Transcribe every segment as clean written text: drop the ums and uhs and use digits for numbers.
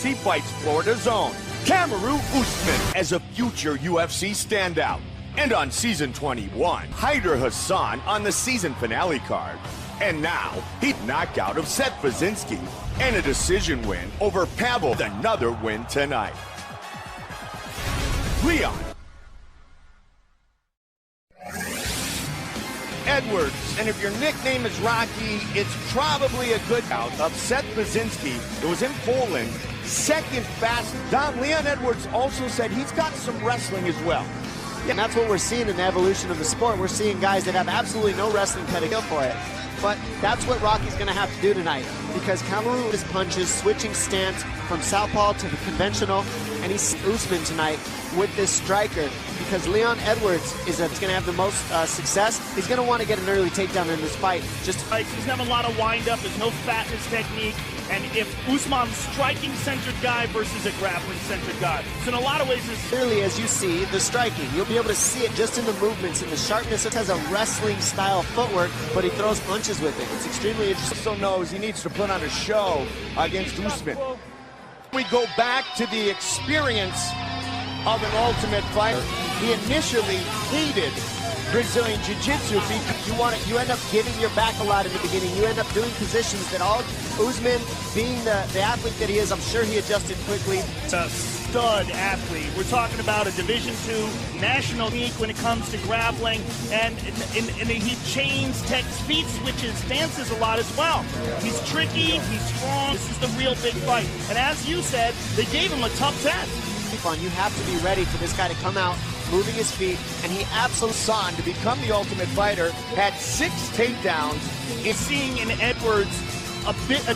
UFC Fights Florida's own Kamaru Usman as a future UFC standout. And on Season 21, Hyder Hassan on the season finale card. And now, he knocked out of Seth Baczynski and a decision win over Pavel with another win tonight. Leon Edwards, and if your nickname is Rocky, it's probably a good bout of Seth Baczynski. It was in Poland, second fastest. Leon Edwards also said he's got some wrestling as well. Yeah, and that's what we're seeing in the evolution of the sport. We're seeing guys that have absolutely no wrestling pedigree for it. But that's what Rocky's going to have to do tonight, because Kamaru is punches, switching stance from southpaw to the conventional, and he's Usman tonight with this striker, because Leon Edwards is going to have the most success. He's going to want to get an early takedown in this fight. He's having a lot of wind-up. There's no fatness technique. And if Usman's striking-centered guy versus a grappling-centered guy. So in a lot of ways, it's clearly, as you see, the striking. You'll be able to see it just in the movements and the sharpness. It has a wrestling-style footwork, but he throws punches with it. It's extremely interesting. Also knows he needs to put on a show against Usman. We go back to the experience of an Ultimate Fighter. He initially hated Brazilian Jiu-Jitsu because you end up giving your back a lot in the beginning. You end up doing positions that Usman, being the athlete that he is, I'm sure he adjusted quickly. It's a stud athlete. We're talking about a Division II national league when it comes to grappling, and he chains, speed switches, dances a lot as well. He's tricky, he's strong. This is the real big fight. And as you said, they gave him a tough test. You have to be ready for this guy to come out moving his feet, and he absolutely son to become the Ultimate Fighter had 6 takedowns. It's seeing in Edwards a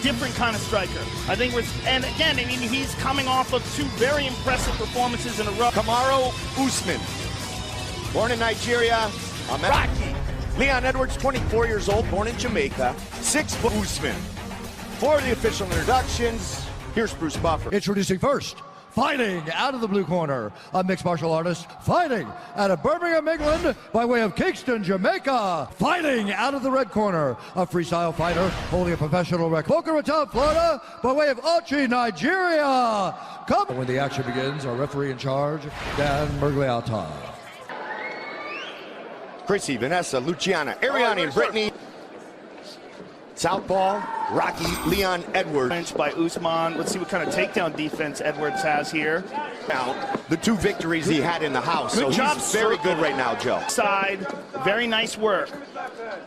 different kind of striker. I think and again, I mean, he's coming off of 2 very impressive performances in a row. Kamaru Usman, born in Nigeria, Rocky. Leon Edwards, 24 years old, born in Jamaica, 6 foot Usman. For the official introductions, here's Bruce Buffer. Introducing first, fighting out of the blue corner, a mixed martial artist fighting out of Birmingham, England, by way of Kingston, Jamaica. Fighting out of the red corner, a freestyle fighter holding a professional record, Boca Raton, Florida, by way of Ochi, Nigeria. When the action begins, our referee in charge, Dan Mergliata. Chrissy, Vanessa, Luciana, Ariane, and Brittany. Southpaw, Rocky, Leon Edwards. By Usman. Let's see what kind of takedown defense Edwards has here. Now, the 2 victories he had in the house, good so job, he's very good right now, Joe. Side, very nice work.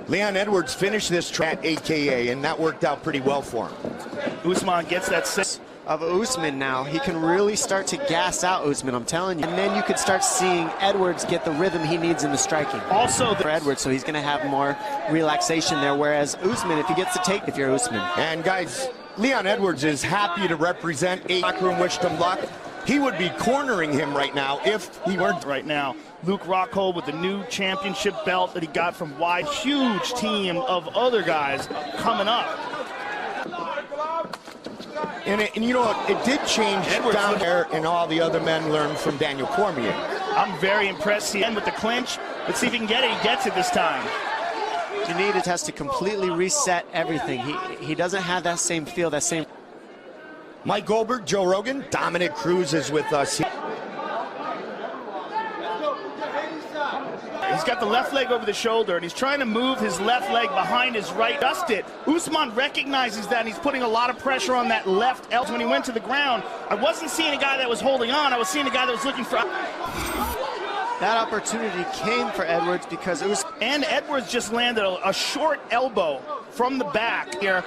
Leon Edwards finished this at AKA, and that worked out pretty well for him. Usman gets that 6. Of Usman now, he can really start to gas out Usman, I'm telling you. And then you could start seeing Edwards get the rhythm he needs in the striking. Also for Edwards, so he's going to have more relaxation there, whereas Usman, if he gets to take, if you're Usman. And guys, Leon Edwards is happy to represent a locker room, wish him luck. He would be cornering him right now if he weren't. Right now, Luke Rockhold with the new championship belt that he got from Wide. Huge team of other guys coming up. And you know what, it did change Edwards down there, and all the other men learned from Daniel Cormier. I'm very impressed here with the clinch. Let's see if he can get it. He gets it this time. You need it has to completely reset everything. He doesn't have that same feel, that same. Mike Goldberg, Joe Rogan, Dominic Cruz is with us. He's got the left leg over the shoulder, and he's trying to move his left leg behind his right. Just it. Usman recognizes that, and he's putting a lot of pressure on that left elbow. When he went to the ground, I wasn't seeing a guy that was holding on. I was seeing a guy that was looking for. That opportunity came for Edwards because it was. And Edwards just landed a short elbow from the back here.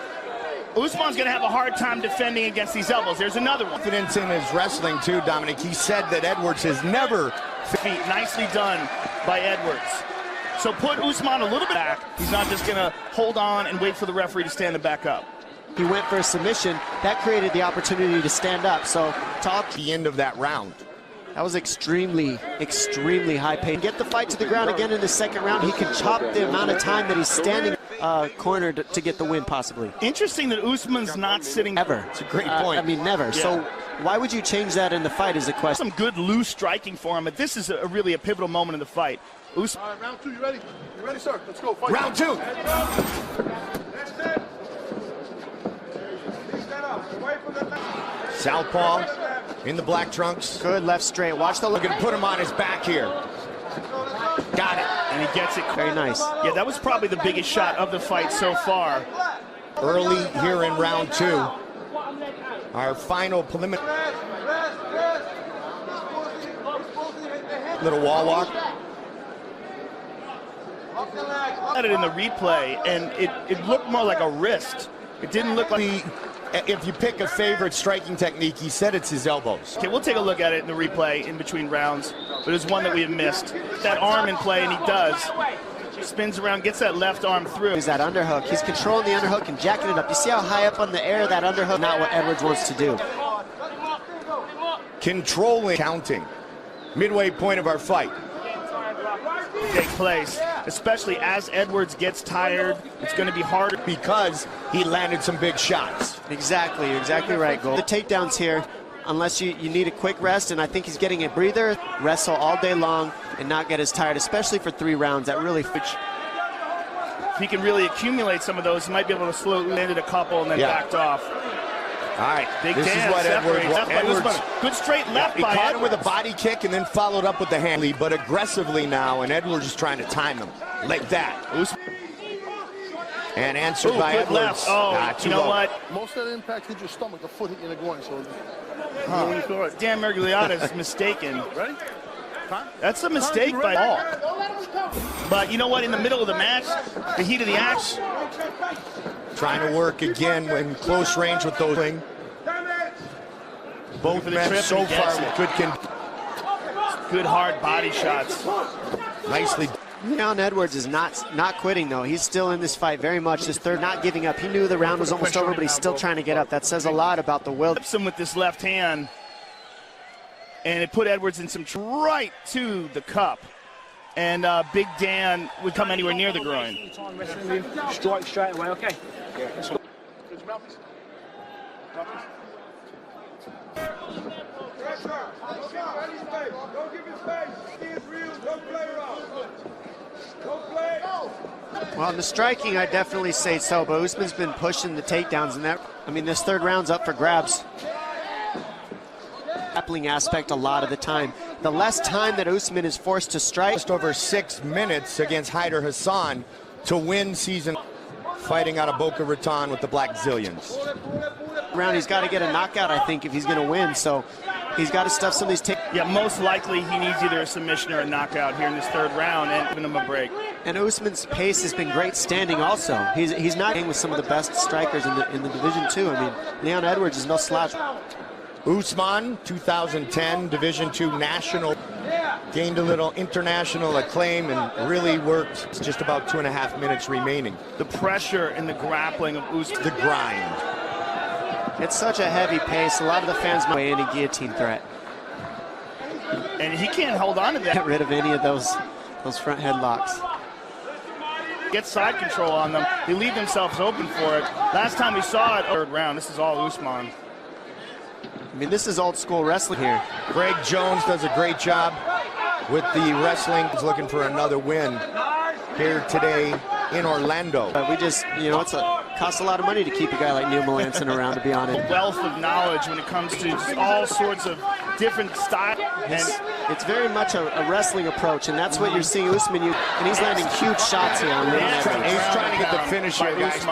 Usman's going to have a hard time defending against these elbows. There's another one. Confidence in his wrestling, too, Dominic. He said that Edwards has never... Feet nicely done by Edwards. So put Usman a little bit back. He's not just going to hold on and wait for the referee to stand him back up. He went for a submission. That created the opportunity to stand up. So talk the end of that round. That was extremely, extremely high pace. Get the fight to the ground again in the second round. He can chop the amount of time that he's standing cornered to get the win, possibly. Interesting that Usman's not sitting. Ever. It's a great point. I mean, never. Yeah. So why would you change that in the fight is the question. Some good loose striking for him, but this is really a pivotal moment in the fight. All right, round 2, you ready? You ready, sir? Let's go. Fight. Round 2. Southpaw in the black trunks. Good left straight. Watch the look. Looking to put him on his back here. Got it. And he gets it. Very nice. Yeah, that was probably the biggest shot of the fight so far. Early here in round 2. Our final preliminary. Little wall walk. At it in the replay, and it looked more like a wrist. It didn't look like. If you pick a favorite striking technique, he said it's his elbows. Okay, we'll take a look at it in the replay in between rounds, but it's one that we have missed. That arm in play, and he does. Spins around, gets that left arm through. He's that underhook. He's controlling the underhook and jacking it up. You see how high up on the air that underhook? Not what Edwards wants to do. Controlling, counting. Midway point of our fight. Take place, especially as Edwards gets tired. It's going to be harder because he landed some big shots. Exactly, you're exactly right, Gold. The takedowns here, unless you need a quick rest, and I think he's getting a breather, wrestle all day long and not get as tired, especially for 3 rounds. That really fits. If he can really accumulate some of those, he might be able to slow landed a couple and then backed off. All right, big this Dan is what Edwards. Good straight left he by caught Edwards. him with a body kick and then followed up with the hand, but aggressively now, and Edwards is trying to time him like that. And answered by good Edwards. Left. Oh, you know what? Most of that impact hit your stomach, the foot hit you in the groin. So, Dan Merguliata is mistaken. Ready? That's a mistake by all. But you know what? In the middle of the match, the heat of the action. Trying to work again in close range with those. Both men so far with good hard body shots. Nicely. Leon Edwards is not quitting, though. He's still in this fight very much. This third, not giving up. He knew the round was almost over, but he's still trying to get up. That says a lot about the will. Him with this left hand, and it put Edwards in some right to the cup. And Big Dan would come anywhere near the groin. Strike straight away, okay. Let's go. Well, in the striking, I definitely say so, but Usman's been pushing the takedowns, and that, I mean, this third round's up for grabs. Grappling aspect a lot of the time. The less time that Usman is forced to strike. Just over 6 minutes against Hyder Hassan to win season. Fighting out of Boca Raton with the Black Zillions. Round, he's got to get a knockout, I think, if he's going to win. So he's got to stuff some of these takedowns. Yeah, most likely he needs either a submission or a knockout here in this third round and giving him a break. And Usman's pace has been great standing also. He's not with some of the best strikers in the Division 2. I mean, Leon Edwards is no slouch. Usman, 2010 Division II National, gained a little international acclaim and really worked. It's just about 2.5 minutes remaining. The pressure and the grappling of Usman. The grind. It's such a heavy pace. A lot of the fans might any guillotine threat. And he can't hold on to that. Get rid of any of those front headlocks. Get side control on them. They leave themselves open for it. Last time we saw it, third round. This is all Usman. I mean, this is old school wrestling here. Greg Jones does a great job with the wrestling. He's looking for another win here today in Orlando. We just, you know, costs a lot of money to keep a guy like Neil Melanson around, to be honest. A wealth of knowledge when it comes to just all sorts of different styles. It's very much a wrestling approach, and that's what you're seeing Usman use. And he's landing huge shots here on Leon Edwards. He's trying to get the finish here, guys.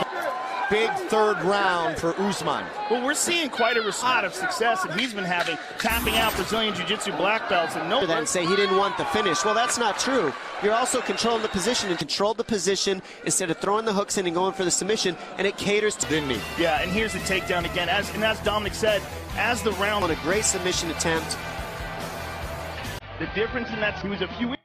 Big third round for Usman. Well, we're seeing quite a lot of success that he's been having, tapping out Brazilian Jiu-Jitsu black belts and that and say he didn't want the finish. Well, that's not true. You're also controlling the position and controlled the position instead of throwing the hooks in and going for the submission, and it caters to. Didn't he? Yeah, and here's the takedown again. As Dominic said, as the round. On a great submission attempt. The difference in that, he was a few